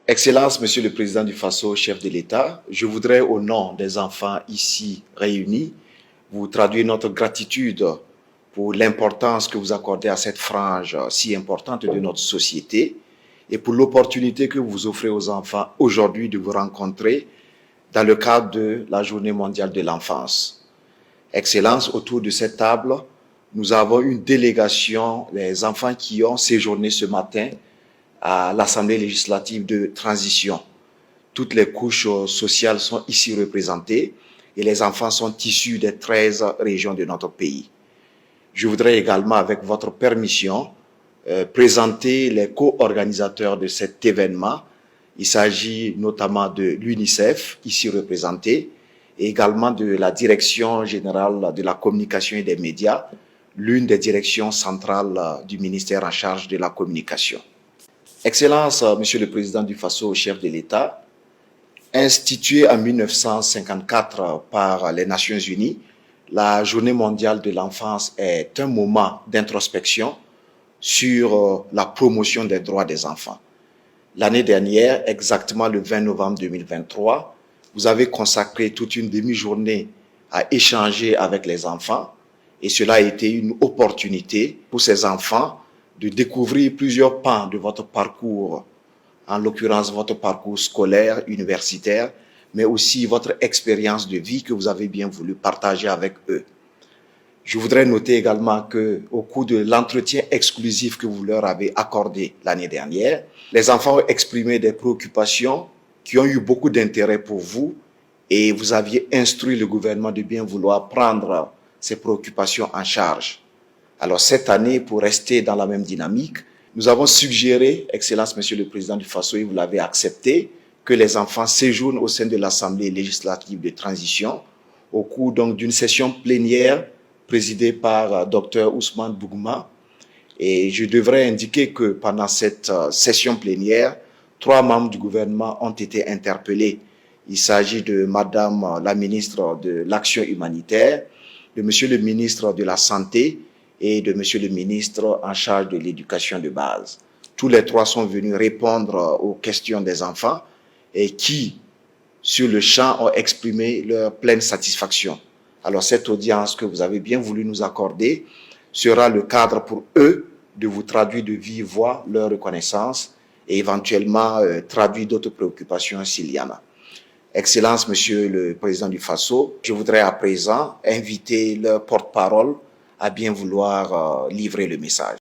Excellence, Monsieur le Président du Faso, chef de l'État, je voudrais, au nom des enfants ici réunis, vous traduire notre gratitude pour l'importance que vous accordez à cette frange si importante de notre société et pour l'opportunité que vous offrez aux enfants aujourd'hui de vous rencontrer dans le cadre de la Journée mondiale de l'enfance. Excellence, autour de cette table, nous avons une délégation des enfants qui ont séjourné ce matin à l'Assemblée législative de transition. Toutes les couches sociales sont ici représentées et les enfants sont issus des 13 régions de notre pays. Je voudrais également, avec votre permission, présenter les co-organisateurs de cet événement. Il s'agit notamment de l'UNICEF, ici représenté, et également de la Direction générale de la communication et des médias, l'une des directions centrales du ministère en charge de la communication. Excellence, Monsieur le Président du Faso, chef de l'État, instituée en 1954 par les Nations Unies, la Journée mondiale de l'enfance est un moment d'introspection sur la promotion des droits des enfants. L'année dernière, exactement le 20 novembre 2023, vous avez consacré toute une demi-journée à échanger avec les enfants et cela a été une opportunité pour ces enfants de découvrir plusieurs pans de votre parcours, en l'occurrence votre parcours scolaire, universitaire, mais aussi votre expérience de vie que vous avez bien voulu partager avec eux. Je voudrais noter également qu'au cours de l'entretien exclusif que vous leur avez accordé l'année dernière, les enfants ont exprimé des préoccupations qui ont eu beaucoup d'intérêt pour vous et vous aviez instruit le gouvernement de bien vouloir prendre ces préoccupations en charge. Alors cette année, pour rester dans la même dynamique, nous avons suggéré, Excellence Monsieur le Président du Faso, et vous l'avez accepté, que les enfants séjournent au sein de l'Assemblée législative de transition au cours donc d'une session plénière présidée par Dr Ousmane Bougouma. Et je devrais indiquer que pendant cette session plénière, 3 membres du gouvernement ont été interpellés. Il s'agit de Madame la ministre de l'Action humanitaire, de Monsieur le ministre de la Santé et de Monsieur le ministre en charge de l'éducation de base. Tous les 3 sont venus répondre aux questions des enfants et qui, sur le champ, ont exprimé leur pleine satisfaction. Alors cette audience que vous avez bien voulu nous accorder sera le cadre pour eux de vous traduire de vive voix leur reconnaissance et éventuellement traduire d'autres préoccupations s'il y en a. Excellence, Monsieur le Président du Faso, je voudrais à présent inviter leur porte-parole à bien vouloir livrer le message.